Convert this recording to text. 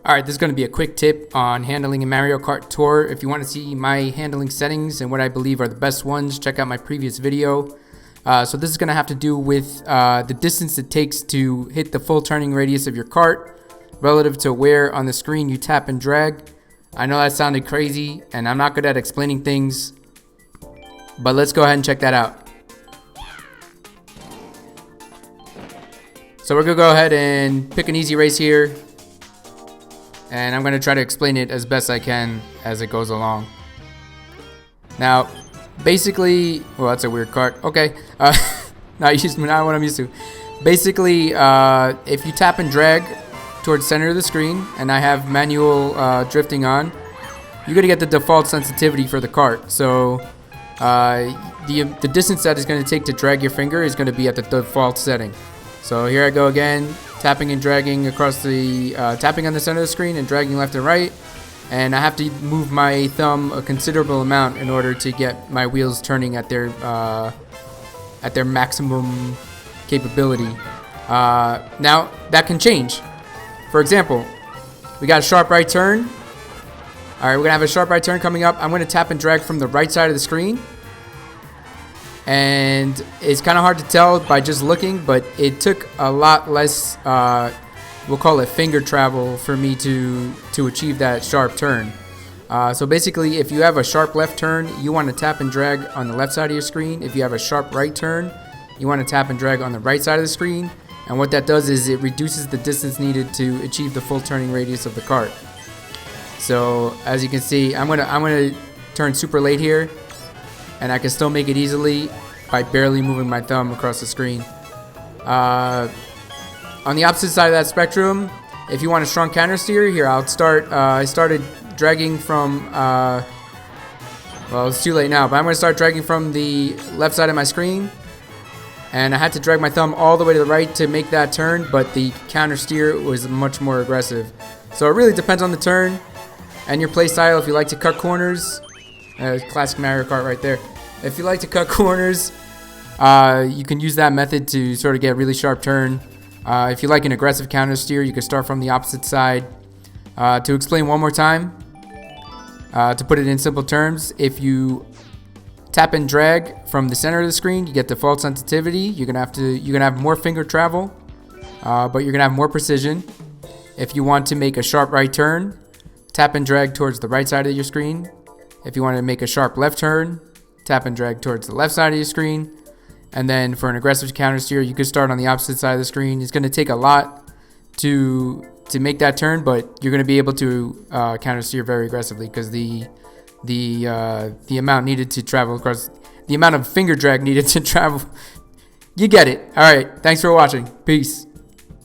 Alright, this is going to be a quick tip on handling in Mario Kart Tour. If you want to see my handling settings and what I believe are the best ones, check out my previous video. So this is going to have to do with the distance it takes to hit the full turning radius of your kart relative to where on the screen you tap and drag. I know that sounded crazy and I'm not good at explaining things, but let's go ahead and check that out. So we're going to go ahead and pick an easy race here. And I'm going to try to explain it as best I can as it goes along. Now, basically, well, that's a weird cart. Okay, not what I'm used to. Basically, if you tap and drag towards center of the screen, and I have manual drifting on, you're going to get the default sensitivity for the cart. So the distance that it's going to take to drag your finger is going to be at the default setting. So here I go again, tapping and dragging across the, tapping on the center of the screen and dragging left and right. And I have to move my thumb a considerable amount in order to get my wheels turning at their maximum capability. Now, that can change. For example, we got a sharp right turn. All right, we're gonna have a sharp right turn coming up. I'm gonna tap and drag from the right side of the screen. And it's kind of hard to tell by just looking, but it took a lot less, we'll call it finger travel, for me to achieve that sharp turn. So basically, if you have a sharp left turn, you want to tap and drag on the left side of your screen. If you have a sharp right turn, you want to tap and drag on the right side of the screen. And what that does is it reduces the distance needed to achieve the full turning radius of the kart. So as you can see, I'm gonna turn super late here. And I can still make it easily by barely moving my thumb across the screen. On the opposite side of that spectrum, if you want a strong counter steer, here I'll start. I started dragging from, well, it's too late now, but I'm going to start dragging from the left side of my screen. And I had to drag my thumb all the way to the right to make that turn, but the counter steer was much more aggressive. So it really depends on the turn and your play style. If you like to cut corners, classic Mario Kart right there. If you like to cut corners, you can use that method to sort of get a really sharp turn. If you like an aggressive counter steer, you can start from the opposite side. To explain one more time, to put it in simple terms, if you tap and drag from the center of the screen, you get default sensitivity. You're gonna have more finger travel, but you're gonna have more precision. If you want to make a sharp right turn, tap and drag towards the right side of your screen. If you want to make a sharp left turn, tap and drag towards the left side of your screen. And then for an aggressive counter steer, you could start on the opposite side of the screen. It's going to take a lot to make that turn, but you're going to be able to counter steer very aggressively because the amount needed to travel across, the amount of finger drag needed to travel. You get it. All right. Thanks for watching. Peace.